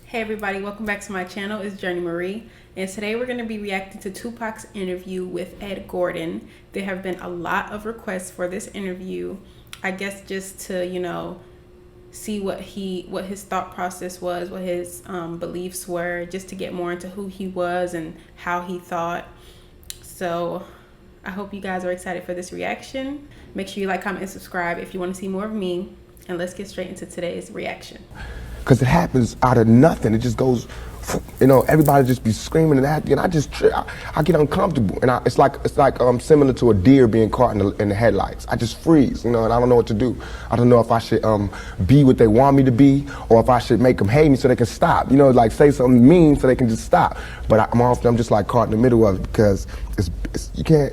Hey everybody, welcome back to my channel. It's Journey Marie, and today we're going to be reacting to Tupac's interview with Ed Gordon. There have been a lot of requests for this interview, I guess just to, see what his thought process was, what his beliefs were, just to get more into who he was and how he thought. So I hope you guys are excited for this reaction. Make sure you like, comment, and subscribe if you want to see more of me, and let's get straight into today's reaction. Because it happens out of nothing. It just goes, everybody just be screaming and acting, and I get uncomfortable, and it's like similar to a deer being caught in the headlights. I just freeze, and I don't know what to do. I don't know if I should be what they want me to be, or if I should make them hate me so they can stop. Like say something mean so they can just stop. But I'm just like caught in the middle of it because you can't.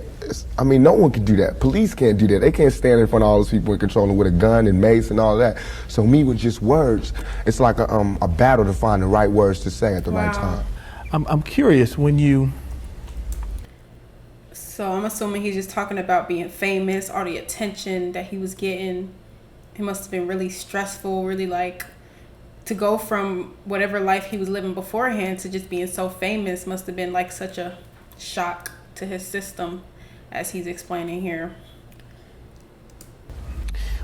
No one can do that. Police can't do that. They can't stand in front of all those people and control them with a gun and mace and all that. So me with just words, it's like a battle to find the right words to say at the right time. I'm curious when you... So I'm assuming he's just talking about being famous, all the attention that he was getting. It must have been really stressful, really to go from whatever life he was living beforehand to just being so famous must have been like such a shock to his system, as he's explaining here.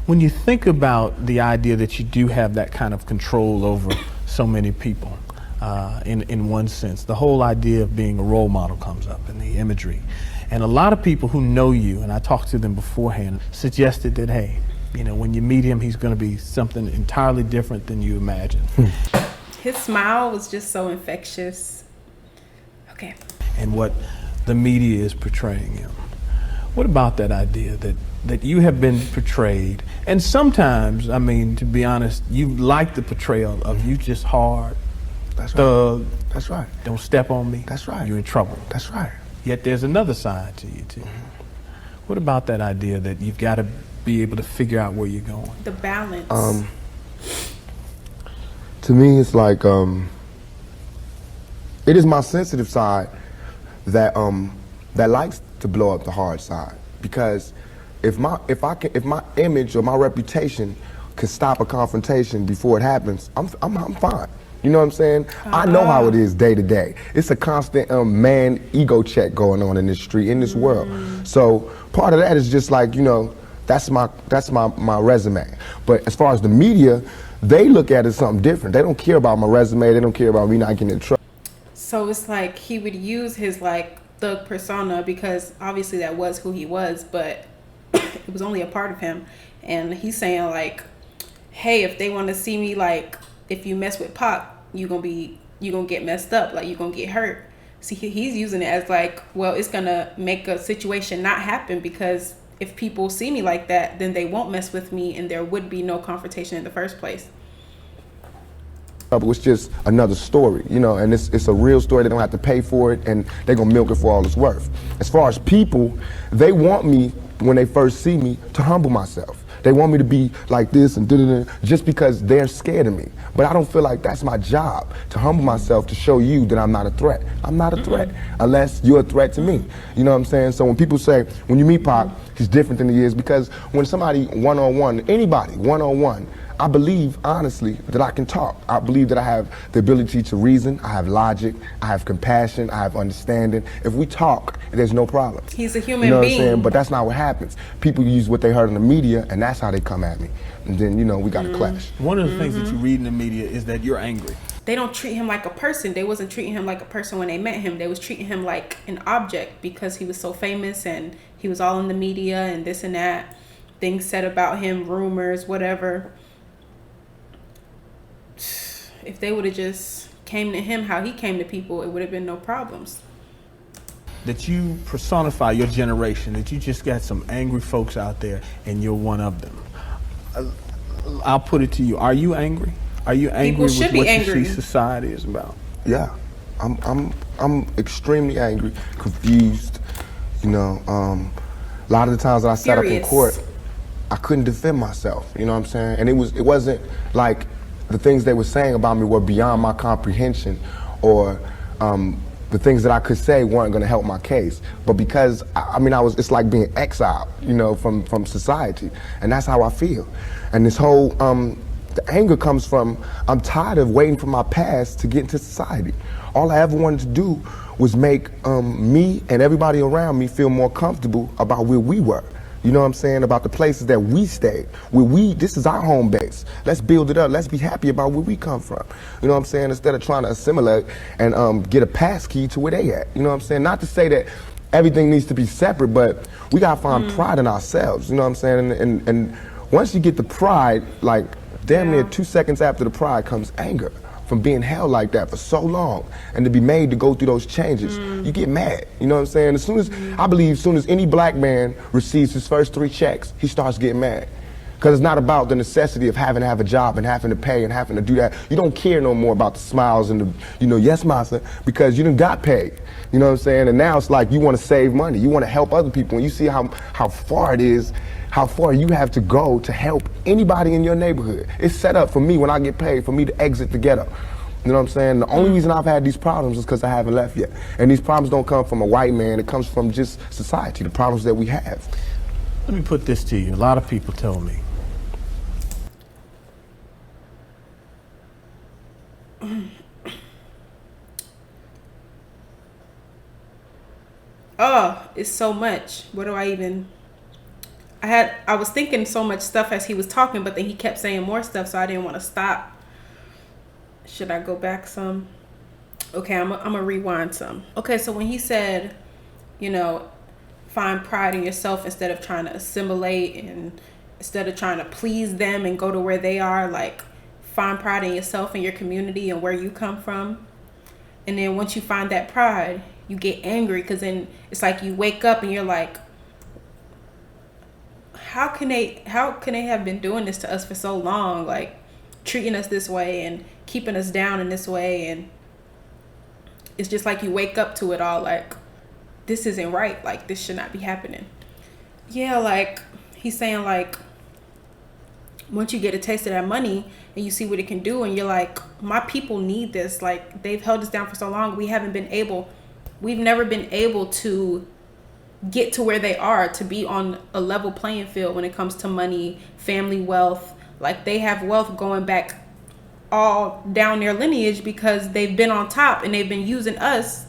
When you think about the idea that you do have that kind of control over so many people, in one sense, the whole idea of being a role model comes up in the imagery. And a lot of people who know you, and I talked to them beforehand, suggested that, hey, when you meet him, he's going to be something entirely different than you imagined. His smile was just so infectious. Okay. And what the media is portraying him. What about that idea that you have been portrayed, and sometimes, to be honest, you like the portrayal of you just hard, That's thug. Right. That's right. Don't step on me. That's right. You're in trouble. That's right. Yet there's another side to you too. What about that idea that you've got to be able to figure out where you're going? The balance. To me, it's like it is my sensitive side that likes to blow up the hard side, because if my image or my reputation could stop a confrontation before it happens, I'm fine. You know what I'm saying? I know how it is day to day. It's a constant man ego check going on in this street, in this world. So part of that is just like, that's my resume. But as far as the media, they look at it something different. They don't care about my resume. They don't care about me not getting in trouble. So it's like he would use his thug persona, because obviously that was who he was, but it was only a part of him. And he's saying hey, if they want to see me, if you mess with Pac, you gonna get messed up, you gonna get hurt. See, he's using it as well, it's gonna make a situation not happen, because if people see me like that, then they won't mess with me and there would be no confrontation in the first place. It's just another story, and it's a real story. They don't have to pay for it, and they're gonna milk it for all it's worth. As far as people, they want me, when they first see me, to humble myself. They want me to be like this and da-da-da, just because they're scared of me. But I don't feel like that's my job, to humble myself, to show you that I'm not a threat. I'm not a threat unless you're a threat to me. You know what I'm saying? So when people say, when you meet Pac, he's different than he is, because when somebody one-on-one, anybody one-on-one, I believe, honestly, that I can talk. I believe that I have the ability to reason, I have logic, I have compassion, I have understanding. If we talk, there's no problem. He's a human being. You know what I'm saying? But that's not what happens. People use what they heard in the media, and that's how they come at me. And then, we got to clash. One of the things that you read in the media is that you're angry. They don't treat him like a person. They wasn't treating him like a person when they met him. They was treating him like an object, because he was so famous and he was all in the media and this and that. Things said about him, rumors, whatever. If they would have just came to him how he came to people, it would have been no problems. That you personify your generation, that you just got some angry folks out there and you're one of them. I'll put it to you. Are you angry? Are you angry with what you see society is about? Yeah, I'm extremely angry, confused. A lot of the times that I sat up in court, I couldn't defend myself. You know what I'm saying? And it wasn't like the things they were saying about me were beyond my comprehension, or the things that I could say weren't going to help my case. But because it's like being exiled, from society, and that's how I feel. And this whole The anger comes from, I'm tired of waiting for my past to get into society. All I ever wanted to do was make me and everybody around me feel more comfortable about where we were. You know what I'm saying? About the places that we stayed. This is our home base. Let's build it up. Let's be happy about where we come from. You know what I'm saying? Instead of trying to assimilate and get a pass key to where they at. You know what I'm saying? Not to say that everything needs to be separate, but we gotta find pride in ourselves. You know what I'm saying? And once you get the pride, like damn near 2 seconds after the pride comes anger. From being held like that for so long and to be made to go through those changes, you get mad. You know what I'm saying? I believe as soon as any black man receives his first 3 checks, he starts getting mad. Because it's not about the necessity of having to have a job and having to pay and having to do that. You don't care no more about the smiles and the, yes, massa, because you done got paid. You know what I'm saying? And now it's like you want to save money. You want to help other people. And you see how far it is, how far you have to go to help anybody in your neighborhood. It's set up for me when I get paid for me to exit the ghetto. You know what I'm saying? The only reason I've had these problems is because I haven't left yet. And these problems don't come from a white man. It comes from just society, the problems that we have. Let me put this to you. A lot of people tell me, oh, it's so much. What do I even... I was thinking so much stuff as he was talking, but then he kept saying more stuff, so I didn't want to stop. Should I go back some? Okay, I'm gonna rewind some. Okay, so when he said, find pride in yourself instead of trying to assimilate and instead of trying to please them and go to where they are, like find pride in yourself and your community and where you come from. And then once you find that pride, you get angry because then it's like you wake up and you're like, how can they have been doing this to us for so long, like treating us this way and keeping us down in this way? And it's just like you wake up to it all like, this isn't right, like this should not be happening. Yeah, like he's saying, like once you get a taste of that money and you see what it can do and you're like, my people need this, like they've held us down for so long, we've never been able to get to where they are, to be on a level playing field when it comes to money, family wealth. Like they have wealth going back all down their lineage because they've been on top and they've been using us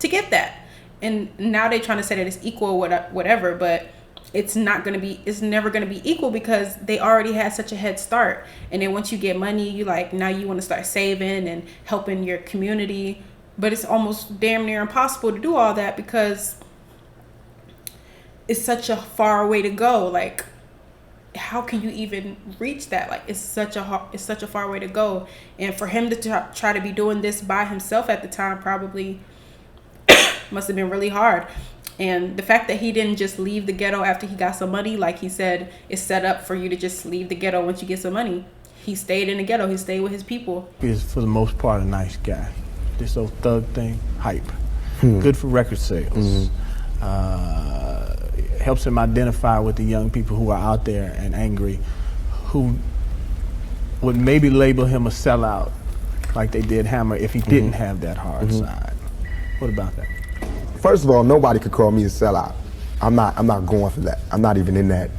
to get that. And now they're trying to say that it's equal or whatever, but it's never going to be equal because they already had such a head start. And then once you get money, now you want to start saving and helping your community, but it's almost damn near impossible to do all that because it's such a far way to go. Like, how can you even reach that? Like, it's such a far way to go. And for him to try to be doing this by himself at the time probably must have been really hard. And the fact that he didn't just leave the ghetto after he got some money, like he said, it's set up for you to just leave the ghetto once you get some money. He stayed in the ghetto. He stayed with his people. He's for the most part a nice guy. This old thug thing, hype. Good for record sales. Helps him identify with the young people who are out there and angry, who would maybe label him a sellout like they did Hammer if he didn't have that hard side. What about that? First of all, nobody could call me a sellout. I'm not going for that. I'm not even in that.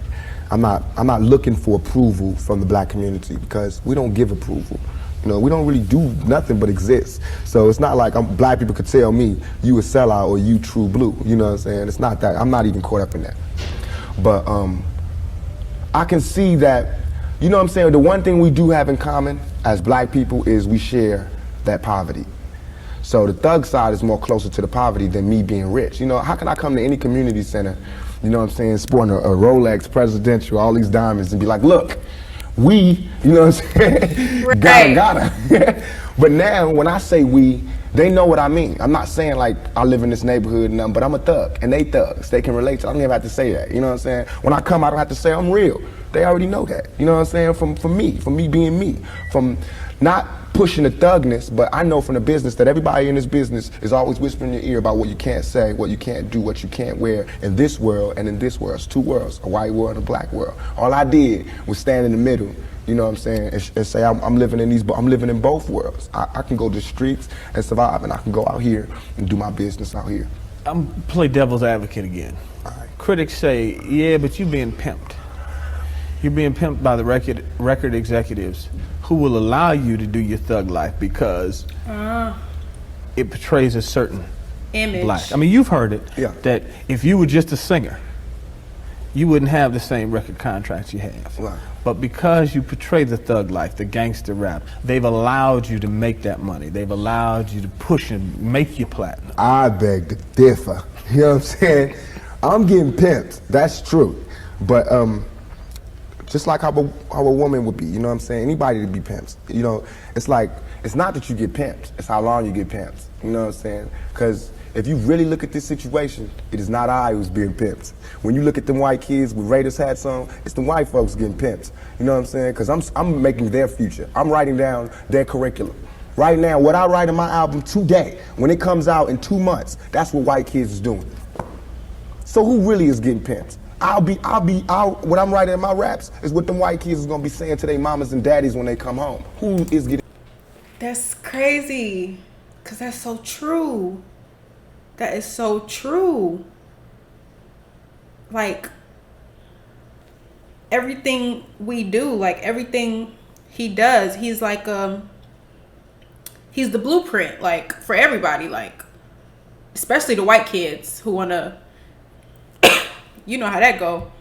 I'm not looking for approval from the black community because we don't give approval. We don't really do nothing but exist. So it's not like black people could tell me you a sellout or you true blue. You know what I'm saying? It's not that. I'm not even caught up in that. But I can see that, you know what I'm saying? The one thing we do have in common as black people is we share that poverty. So the thug side is more closer to the poverty than me being rich. How can I come to any community center, you know what I'm saying, sporting a Rolex presidential, all these diamonds, and be like, look, you know what I'm saying? Right. Gotta. But now when I say we, they know what I mean. I'm not saying like I live in this neighborhood and nothing, but I'm a thug and they thugs. They can relate to it. I don't even have to say that. You know what I'm saying? When I come, I don't have to say I'm real. They already know that. You know what I'm saying? From me being me. From not pushing the thugness, but I know from the business that everybody in this business is always whispering in your ear about what you can't say, what you can't do, what you can't wear in this world and in this world. It's two worlds, a white world and a black world. All I did was stand in the middle, you know what I'm saying, and say I'm living in both worlds. I can go to the streets and survive, and I can go out here and do my business out here. I'm play devil's advocate again. All right. Critics say, yeah, but you being pimped. You're being pimped by the record executives who will allow you to do your thug life because it portrays a certain image. black. I mean, you've heard it, Yeah. that if you were just a singer, you wouldn't have the same record contracts you have. Right. But because you portray the thug life, the gangster rap, they've allowed you to make that money. They've allowed you to push and make your platinum. I beg to differ. You know what I'm saying? I'm getting pimped. That's true. But just like how a woman would be, you know what I'm saying? Anybody to be pimped. You know, it's like, it's not that you get pimped, it's how long you get pimped. You know what I'm saying? Because if you really look at this situation, it is not I who's being pimped. When you look at them white kids with Raiders hats on, it's the white folks getting pimped. You know what I'm saying? Because I'm making their future. I'm writing down their curriculum. Right now, what I write in my album today, when it comes out in 2 months, that's what white kids is doing. So who really is getting pimped? What I'm writing in my raps is what them white kids is gonna be saying to their mamas and daddies when they come home. Who is getting? That's crazy, cause that's so true. That is so true. Like, everything we do, like everything he does, he's like he's the blueprint, like, for everybody, like, especially the white kids who wanna, you know how that go.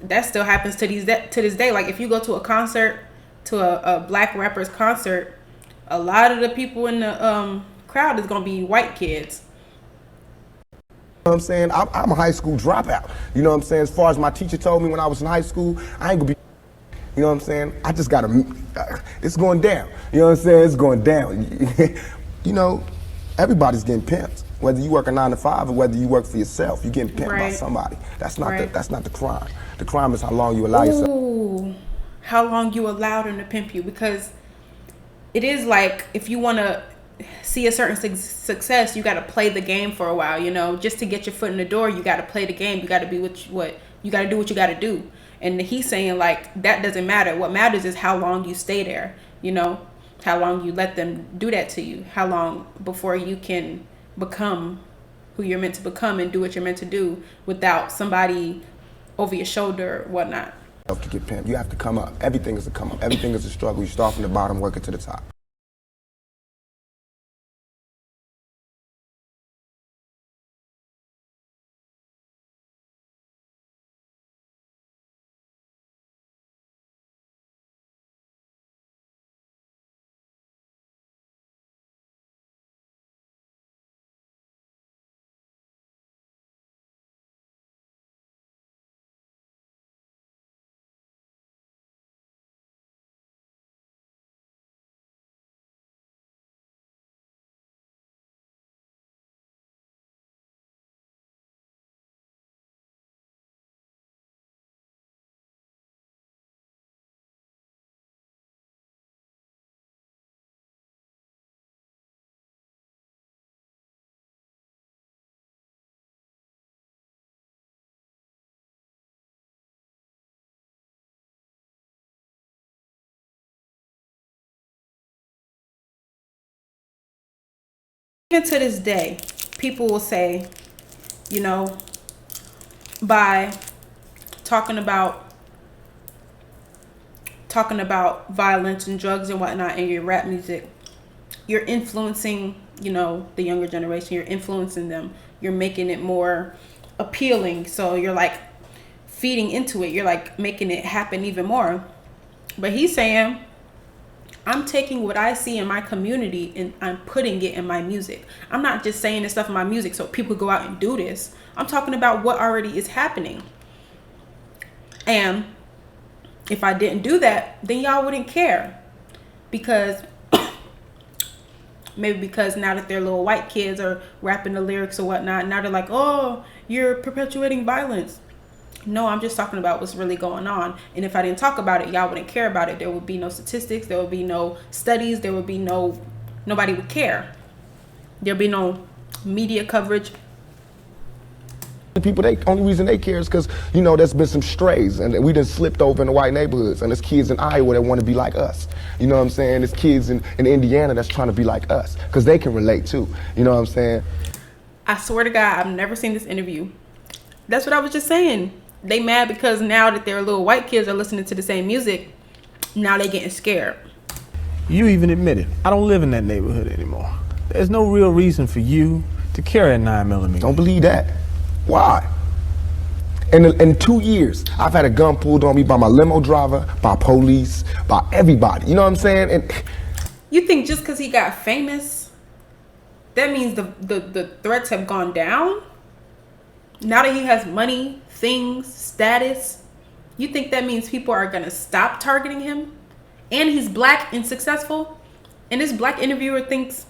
That still happens to this day. Like, if you go to a concert, to a black rapper's concert, a lot of the people in the crowd is gonna be white kids. You know what I'm saying? I'm a high school dropout. You know what I'm saying? As far as my teacher told me when I was in high school, I ain't gonna be, you know what I'm saying? I just gotta, it's going down. You know what I'm saying? It's going down. You know, everybody's getting pimped. Whether you work a 9 to 5 or whether you work for yourself, you're getting pimped by somebody. That's not that's not the crime. The crime is how long you allow yourself. Ooh, how long you allow them to pimp you, because it is like, if you want to see a certain success, you got to play the game for a while, you know, just to get your foot in the door. You got to play the game. You got to be what you got to do, what you got to do. And he's saying, like, that doesn't matter. What matters is how long you stay there, you know, how long you let them do that to you, how long before you can become who you're meant to become and do what you're meant to do without somebody over your shoulder or whatnot. To get pimped, you have to come up. Everything is a come up. Everything is a struggle. You start from the bottom, work it to the top. Even to this day, people will say, you know, by talking about violence and drugs and whatnot in your rap music, you're influencing, you know, the younger generation. You're influencing them. You're making it more appealing. So you're like feeding into it. You're like making it happen even more. But he's saying, I'm taking what I see in my community and I'm putting it in my music. I'm not just saying this stuff in my music so people go out and do this. I'm talking about what already is happening. And if I didn't do that, then y'all wouldn't care. Because maybe because now that their little white kids are rapping the lyrics or whatnot, now they're like, oh, you're perpetuating violence. No, I'm just talking about what's really going on. And if I didn't talk about it, y'all wouldn't care about it. There would be no statistics. There would be no studies. There would be nobody would care. There'd be no media coverage. The people, only reason they care is because, you know, there's been some strays and we done slipped over in the white neighborhoods, and there's kids in Iowa that want to be like us. You know what I'm saying? There's kids in Indiana that's trying to be like us because they can relate too. You know what I'm saying? I swear to God, I've never seen this interview. That's what I was just saying. They mad because now that their little white kids are listening to the same music, now they getting scared. You even admitted, I don't live in that neighborhood anymore. There's no real reason for you to carry a 9mm. Don't believe that. Why? In 2 years, I've had a gun pulled on me by my limo driver, by police, by everybody. You know what I'm saying? And you think just because he got famous, that means the threats have gone down? Now that he has money, things, status, you think that means people are going to stop targeting him? And he's black and successful? And this black interviewer thinks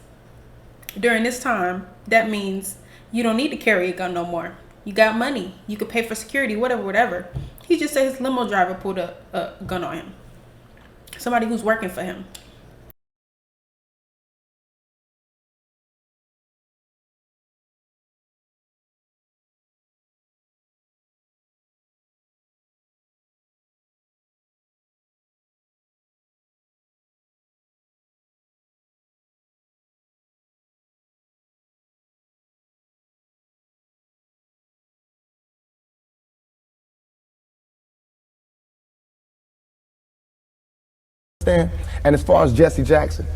during this time, that means you don't need to carry a gun no more. You got money. You could pay for security, whatever. He just said his limo driver pulled a gun on him. Somebody who's working for him. And as far as Jesse Jackson,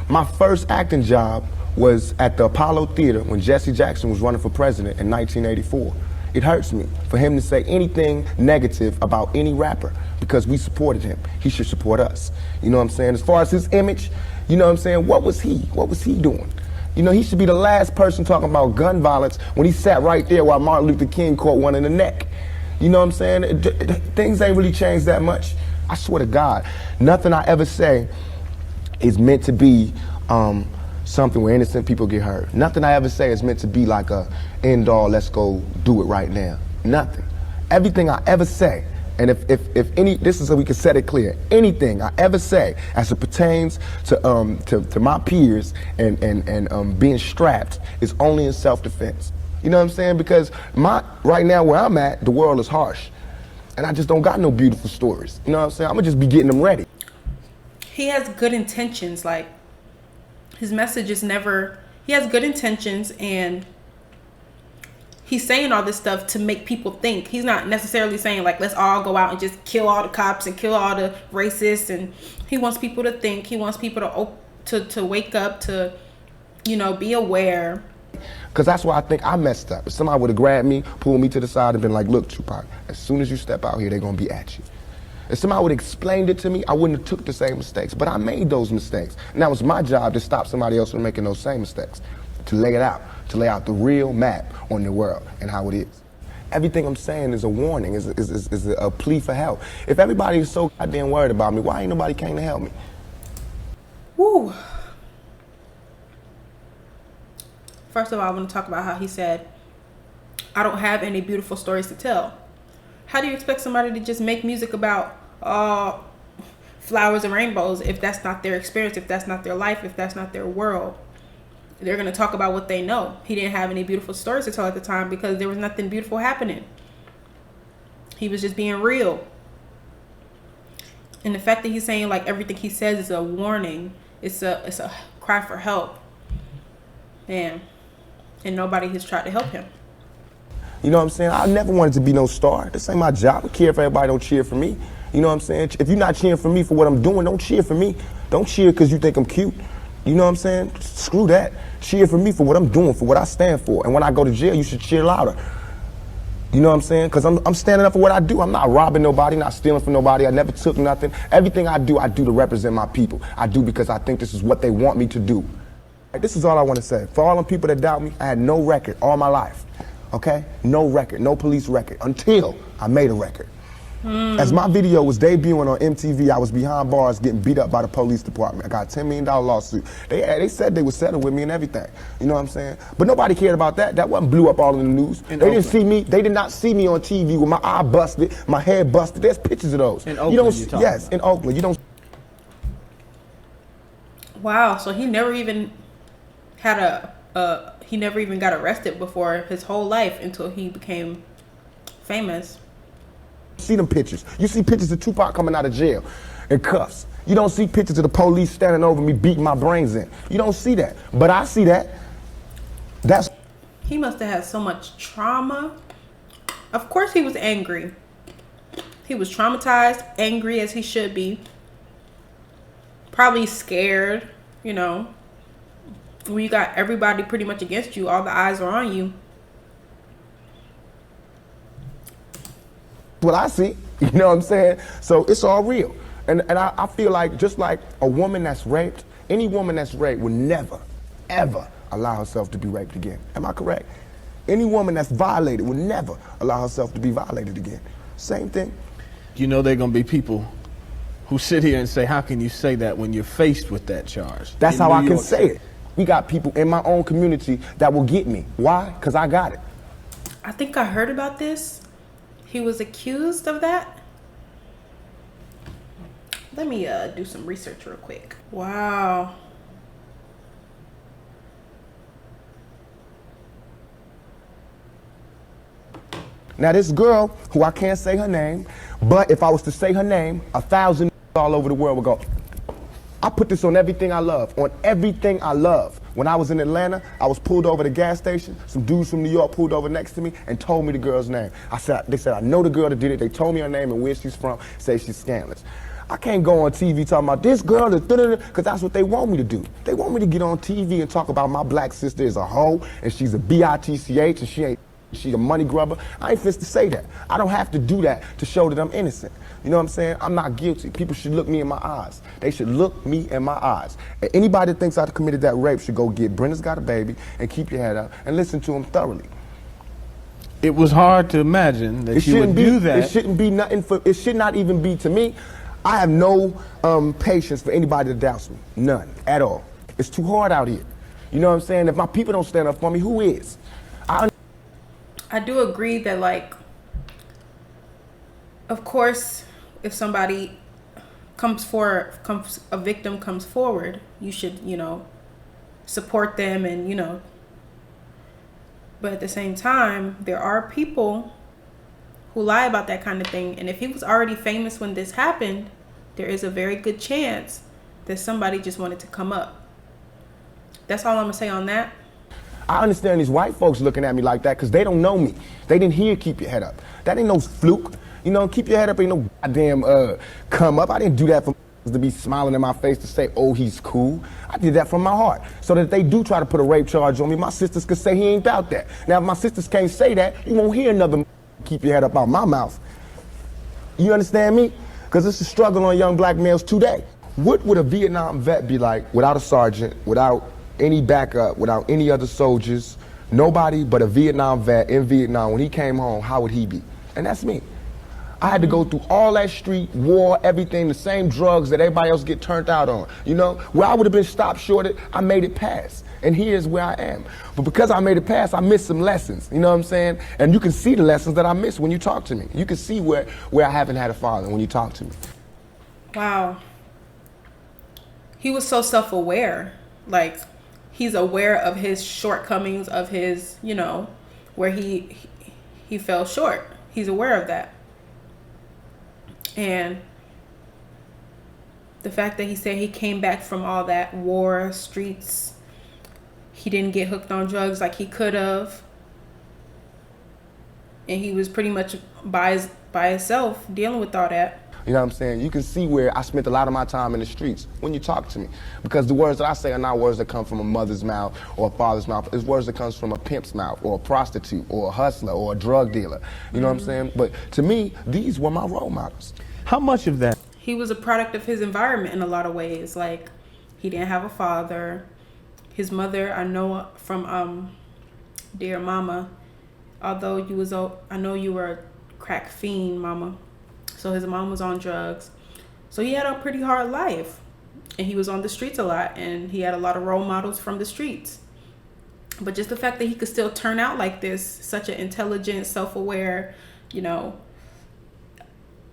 my first acting job was at the Apollo Theater when Jesse Jackson was running for president in 1984. It hurts me for him to say anything negative about any rapper because we supported him. He should support us. You know what I'm saying? As far as his image, you know what I'm saying? What was he doing? You know, he should be the last person talking about gun violence when he sat right there while Martin Luther King caught one in the neck. You know what I'm saying? Things ain't really changed that much. I swear to God, nothing I ever say is meant to be something where innocent people get hurt. Nothing I ever say is meant to be like a end all, let's go do it right now. Nothing. Everything I ever say, and if any, this is so we can set it clear, anything I ever say as it pertains to my peers and being strapped is only in self-defense. You know what I'm saying? Because right now where I'm at, the world is harsh. And I just don't got no beautiful stories. You know what I'm saying? I'm gonna just be getting them ready. He has good intentions. Like, his message is never, he has good intentions, and he's saying all this stuff to make people think. He's not necessarily saying like, let's all go out and just kill all the cops and kill all the racists. And he wants people to think. He wants people to wake up, to, you know, be aware. Because that's why I think I messed up. If somebody would have grabbed me, pulled me to the side and been like, look, Tupac, as soon as you step out here, they're going to be at you. If somebody would have explained it to me, I wouldn't have took the same mistakes. But I made those mistakes. And that was my job to stop somebody else from making those same mistakes. To lay it out. To lay out the real map on the world and how it is. Everything I'm saying is a warning, is a plea for help. If everybody is so goddamn worried about me, why ain't nobody came to help me? Woo. First of all, I want to talk about how he said, I don't have any beautiful stories to tell. How do you expect somebody to just make music about flowers and rainbows if that's not their experience, if that's not their life, if that's not their world? They're going to talk about what they know. He didn't have any beautiful stories to tell at the time because there was nothing beautiful happening. He was just being real. And the fact that he's saying like everything he says is a warning, it's a cry for help. Man. And nobody has tried to help him. You know what I'm saying? I never wanted to be no star. This ain't my job. I care if everybody don't cheer for me. You know what I'm saying? If you're not cheering for me for what I'm doing, don't cheer for me. Don't cheer because you think I'm cute. You know what I'm saying? Screw that. Cheer for me for what I'm doing, for what I stand for. And when I go to jail, you should cheer louder. You know what I'm saying? Because I'm standing up for what I do. I'm not robbing nobody, not stealing from nobody. I never took nothing. Everything I do to represent my people. I do because I think this is what they want me to do. This is all I want to say. For all them people that doubt me, I had no record all my life, okay? No record, no police record, until I made a record. As my video was debuting on MTV, I was behind bars getting beat up by the police department. I got a $10 million lawsuit. They said they would settle with me and everything. You know what I'm saying? But nobody cared about that. That wasn't blew up all in the news. They did not see me on TV with my eye busted, my head busted. There's pictures of those. In Oakland, yes, in Oakland. You don't. Wow, so he never even had he never even got arrested before his whole life until he became famous. See them pictures. You see pictures of Tupac coming out of jail in cuffs. You don't see pictures of the police standing over me beating my brains in. You don't see that. But I see that. He must have had so much trauma. Of course he was angry. He was traumatized, angry as he should be, probably scared, you know. When you got everybody pretty much against you, all the eyes are on you. What I see, you know what I'm saying? So it's all real. And I feel like just like a woman that's raped, any woman that's raped would never, ever allow herself to be raped again. Am I correct? Any woman that's violated would never allow herself to be violated again. Same thing. You know there are going to be people who sit here and say, how can you say that when you're faced with that charge? That's In how New I can York say City. it. We got people in my own community that will get me. Why? Because I got it. I think I heard about this. He was accused of that. Let me do some research real quick. Wow. Now this girl, who I can't say her name, but if I was to say her name, 1,000 all over the world would go, I put this on everything I love, on everything I love. When I was in Atlanta, I was pulled over at a gas station. Some dudes from New York pulled over next to me and told me the girl's name. They said, I know the girl that did it. They told me her name and where she's from, say she's scandalous. I can't go on TV talking about this girl, because that's what they want me to do. They want me to get on TV and talk about my black sister is a hoe, and she's a bitch, and she's a money grubber. I ain't fit to say that. I don't have to do that to show that I'm innocent. You know what I'm saying? I'm not guilty. People should look me in my eyes. They should look me in my eyes. And anybody that thinks I committed that rape should go get Brenda's Got a Baby and keep your head up and listen to him thoroughly. It was hard to imagine that you would do that. It shouldn't be nothing it should not even be to me. I have no patience for anybody that doubts me. None at all. It's too hard out here. You know what I'm saying? If my people don't stand up for me, who is? I do agree that, like, of course, if somebody a victim comes forward, you should, you know, support them and, you know. But at the same time, there are people who lie about that kind of thing. And if he was already famous when this happened, there is a very good chance that somebody just wanted to come up. That's all I'm gonna say on that. I understand these white folks looking at me like that because they don't know me. They didn't hear keep your head up. That ain't no fluke. You know, keep your head up ain't no goddamn come up. I didn't do that for to be smiling in my face to say, oh, he's cool. I did that from my heart. So that if they do try to put a rape charge on me, my sisters could say he ain't about that. Now, if my sisters can't say that, you won't hear another keep your head up out my mouth. You understand me? Because it's a struggle on young black males today. What would a Vietnam vet be like without a sergeant, without any backup, without any other soldiers, nobody but a Vietnam vet in Vietnam? When he came home, how would he be? And that's me. I had to go through all that street, war, everything, the same drugs that everybody else get turned out on. You know, where I would have been stopped shorted, I made it past. And here's where I am. But because I made it past, I missed some lessons. You know what I'm saying? And you can see the lessons that I missed when you talk to me. You can see where I haven't had a father when you talk to me. Wow. He was so self-aware. Like, he's aware of his shortcomings, of his, you know, where he fell short. He's aware of that. And the fact that he said he came back from all that war, streets, he didn't get hooked on drugs like he could have. And he was pretty much by himself dealing with all that. You know what I'm saying? You can see where I spent a lot of my time in the streets when you talk to me. Because the words that I say are not words that come from a mother's mouth or a father's mouth. It's words that comes from a pimp's mouth or a prostitute or a hustler or a drug dealer. You know what I'm saying? But to me, these were my role models. How much of that? He was a product of his environment in a lot of ways. Like, he didn't have a father. His mother, I know from Dear Mama, although I know you were a crack fiend, Mama. So his mom was on drugs. So he had a pretty hard life. And he was on the streets a lot. And he had a lot of role models from the streets. But just the fact that he could still turn out like this, such an intelligent, self-aware, you know,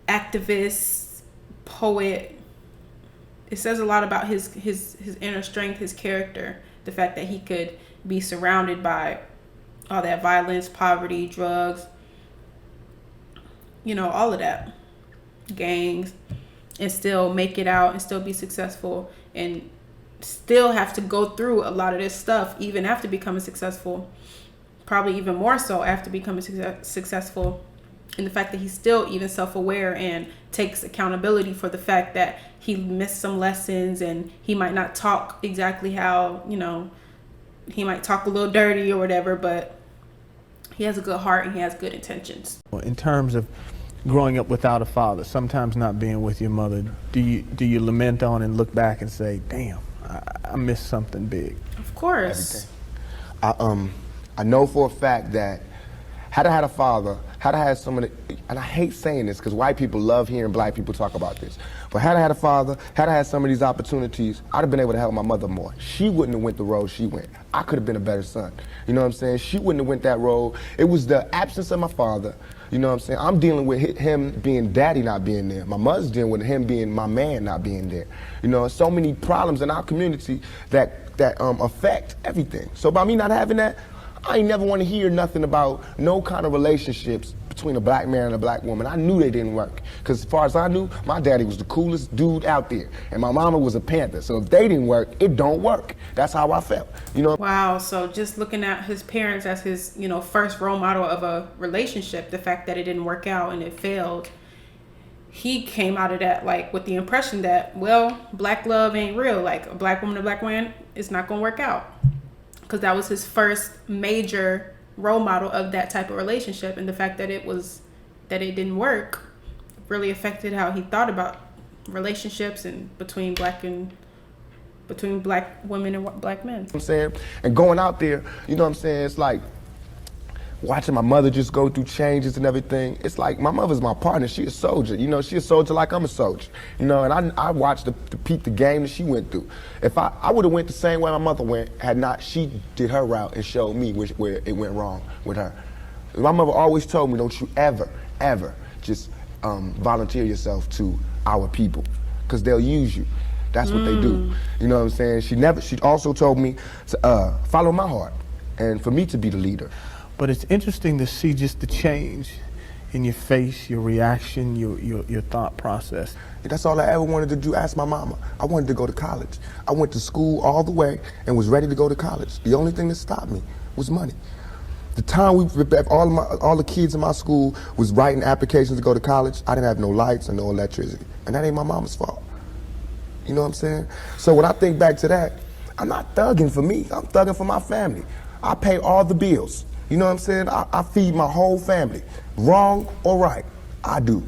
activist, poet, it says a lot about his inner strength, his character. The fact that he could be surrounded by all that violence, poverty, drugs, you know, all of that. Gangs, and still make it out and still be successful and still have to go through a lot of this stuff even after becoming successful, probably even more so after becoming successful, And the fact that he's still even self-aware and takes accountability for the fact that he missed some lessons and he might not talk exactly how, he might talk a little dirty or whatever, but he has a good heart and he has good intentions. In terms of growing up without a father, sometimes not being with your mother, do you lament on and look back and say, damn, I missed something big? Of course. I know for a fact that had I had a father, had I had someone, and I hate saying this because white people love hearing black people talk about this, but had I had a father, had I had some of these opportunities, I'd have been able to help my mother more. She wouldn't have went the road she went. I could have been a better son. You know what I'm saying? She wouldn't have went that road. It was the absence of my father. You know what I'm saying? I'm dealing with him being daddy not being there. My mother's dealing with him being my man not being there. You know, so many problems in our community that affect everything. So by me not having that, I ain't never want to hear nothing about no kind of relationships between a black man and a black woman. I knew they didn't work. Because as far as I knew, my daddy was the coolest dude out there. And my mama was a Panther. So if they didn't work, it don't work. That's how I felt. You know? Wow. So just looking at his parents as his, first role model of a relationship, the fact that it didn't work out and it failed, he came out of that with the impression that, well, black love ain't real. Like a black woman, a black man, it's not going to work out. Because that was his first major role model of that type of relationship, and the fact that it didn't work really affected how he thought about relationships and between black women and black men. I'm saying, and going out there, you know what I'm saying, it's like watching my mother just go through changes and everything. It's like my mother's my partner. She a soldier. You know, she a soldier like I'm a soldier. You know, and I watched the game that she went through. If I would have went the same way my mother went, had not she did her route and showed me where it went wrong with her. My mother always told me, don't you ever just volunteer yourself to our people, because they'll use you. That's what they do. You know what I'm saying? She also told me to follow my heart and for me to be the leader. But it's interesting to see just the change in your face, your reaction, your thought process. That's all I ever wanted to do. Ask my mama. I wanted to go to college. I went to school all the way and was ready to go to college. The only thing that stopped me was money. The time all the kids in my school was writing applications to go to college, I didn't have no lights and no electricity. And that ain't my mama's fault. You know what I'm saying? So when I think back to that, I'm not thugging for me. I'm thugging for my family. I pay all the bills. You know what I'm saying? I feed my whole family. Wrong or right, I do.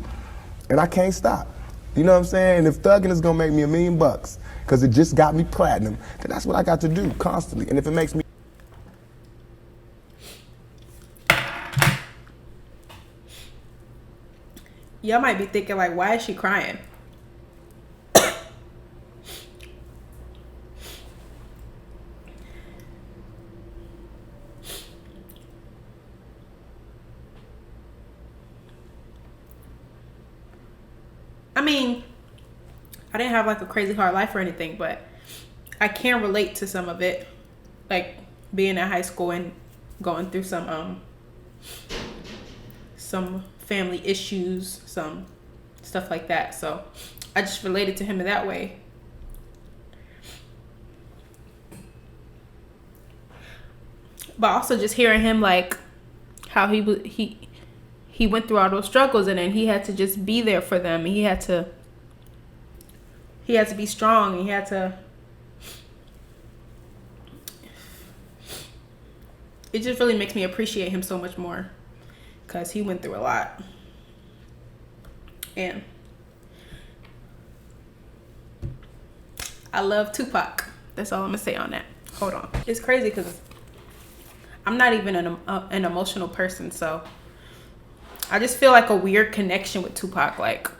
And I can't stop. You know what I'm saying? And if thugging is gonna make me $1 million, because it just got me platinum, then that's what I got to do constantly. And if it makes me... Y'all might be thinking, why is she crying? I mean, I didn't have a crazy hard life or anything, but I can relate to some of it, like being in high school and going through some family issues, some stuff like that. So I just related to him in that way. But also just hearing him how he went through all those struggles, and then he had to just be there for them. He had to be strong. He had to. It just really makes me appreciate him so much more, because he went through a lot. And I love Tupac. That's all I'm gonna say on that. Hold on. It's crazy because I'm not even an emotional person, so I just feel a weird connection with Tupac. Like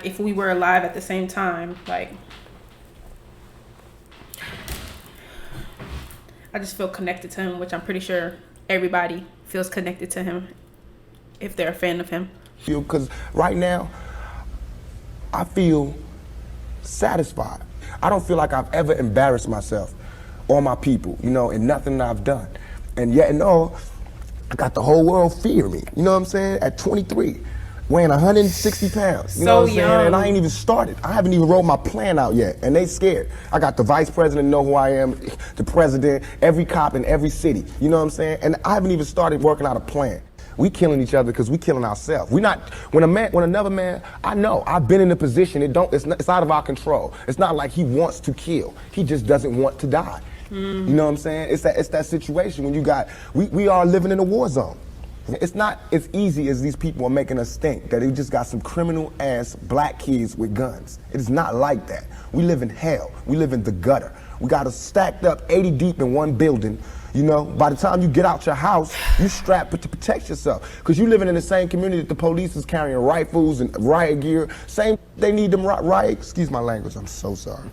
if we were alive at the same time, I just feel connected to him, which I'm pretty sure everybody feels connected to him if they're a fan of him. Because right now, I feel satisfied. I don't feel like I've ever embarrassed myself or my people, in nothing that I've done. And yet and all, I got the whole world fearing me. You know what I'm saying? At 23, weighing 160 pounds. You know what I'm saying? And I ain't even started. I haven't even wrote my plan out yet, and they scared. I got the vice president know who I am, the president, every cop in every city. You know what I'm saying? And I haven't even started working out a plan. We killing each other because we killing ourselves. We not when another man. I know I've been in a position. It's out of our control. It's not like he wants to kill. He just doesn't want to die. You know what I'm saying? It's that situation when we are living in a war zone. It's not as easy as these people are making us think, that they just got some criminal ass black kids with guns. It is not like that. We live in hell. We live in the gutter. We got us stacked up 80 deep in one building. You know, by the time you get out your house, you strapped to protect yourself. Because you living in the same community that the police is carrying rifles and riot gear. They need them riot, excuse my language, I'm so sorry.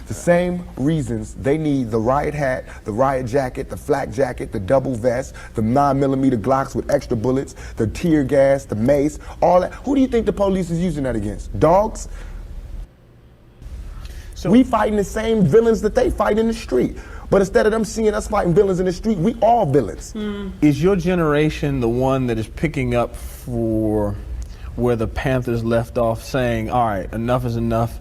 The same reasons they need the riot hat, the riot jacket, the flak jacket, the double vest, the 9mm Glocks with extra bullets, the tear gas, the mace, all that. Who do you think the police is using that against? Dogs? So we fighting the same villains that they fight in the street. But instead of them seeing us fighting villains in the street, we all villains. Is your generation the one that is picking up for where the Panthers left off, saying, all right, enough is enough?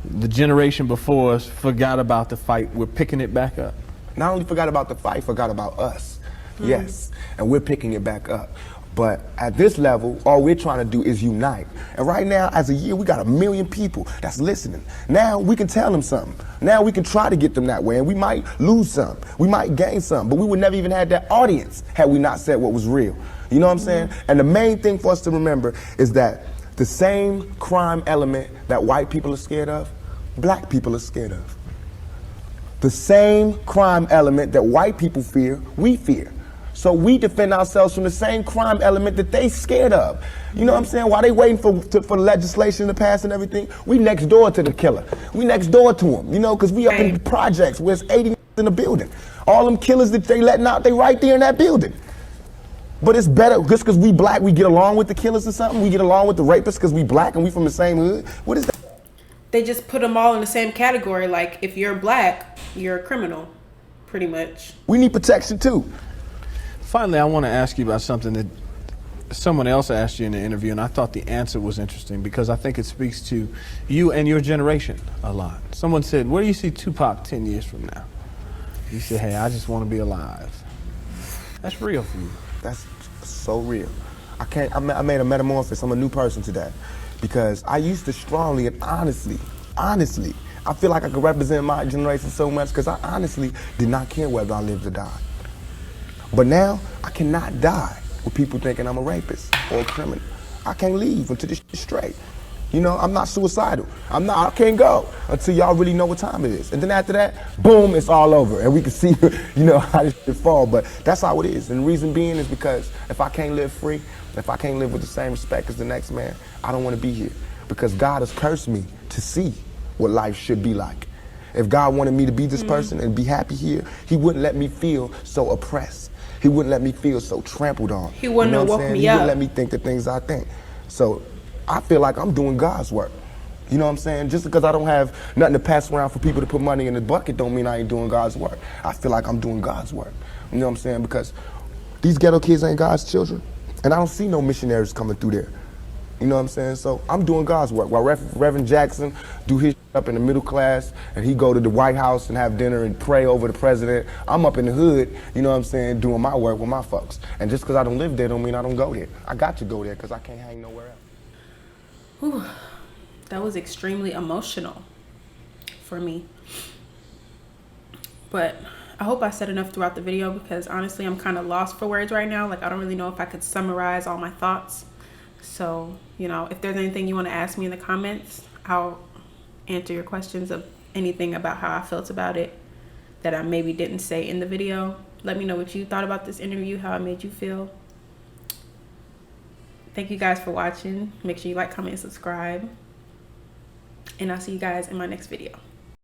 The generation before us forgot about the fight. We're picking it back up. Not only forgot about the fight, forgot about us. Yes, and we're picking it back up. But at this level, all we're trying to do is unite. And right now, as a year, we got 1 million people that's listening. Now we can tell them something. Now we can try to get them that way, and we might lose some. We might gain some, but we would never even have that audience had we not said what was real. You know what I'm saying? And the main thing for us to remember is that the same crime element that white people are scared of, black people are scared of. The same crime element that white people fear, we fear. So we defend ourselves from the same crime element that they scared of. You know what I'm saying? While they waiting for legislation to pass and everything, we next door to the killer. We next door to him, you know, because we up in the projects where it's 80 in the building. All them killers that they letting out, they right there in that building. But it's better, just because we black, we get along with the killers or something? We get along with the rapists because we black and we from the same hood? What is that? They just put them all in the same category. Like, if you're black, you're a criminal, pretty much. We need protection too. Finally, I want to ask you about something that someone else asked you in the interview, and I thought the answer was interesting because I think it speaks to you and your generation a lot. Someone said, where do you see Tupac 10 years from now? You said, hey, I just want to be alive. That's real for you. That's so real. I made a metamorphosis. I'm a new person today because I used to strongly and honestly, I feel like I could represent my generation so much because I honestly did not care whether I lived or died. But now, I cannot die with people thinking I'm a rapist or a criminal. I can't leave until this shit's straight. You know, I'm not suicidal. I can't go until y'all really know what time it is. And then after that, boom, it's all over. And we can see, you know, how this shit fall. But that's how it is. And the reason being is because if I can't live free, if I can't live with the same respect as the next man, I don't want to be here. Because God has cursed me to see what life should be like. If God wanted me to be this person and be happy here, he wouldn't let me feel so oppressed. He wouldn't let me feel so trampled on. He wouldn't have woke me up. He wouldn't let me think the things I think. So I feel like I'm doing God's work. You know what I'm saying? Just because I don't have nothing to pass around for people to put money in the bucket don't mean I ain't doing God's work. I feel like I'm doing God's work. You know what I'm saying? Because these ghetto kids ain't God's children. And I don't see no missionaries coming through there. You know what I'm saying? So I'm doing God's work. While Reverend Jackson do his up in the middle class and he go to the White House and have dinner and pray over the president, I'm up in the hood, you know what I'm saying, doing my work with my folks. And just because I don't live there don't mean I don't go there. I got to go there because I can't hang nowhere else. Whew, that was extremely emotional for me. But I hope I said enough throughout the video because honestly, I'm kind of lost for words right now. Like, I don't really know if I could summarize all my thoughts. So, you know, if there's anything you want to ask me in the comments, I'll answer your questions of anything about how I felt about it that I maybe didn't say in the video. Let me know what you thought about this interview, how it made you feel. Thank you guys for watching. Make sure you like, comment, and subscribe. And I'll see you guys in my next video.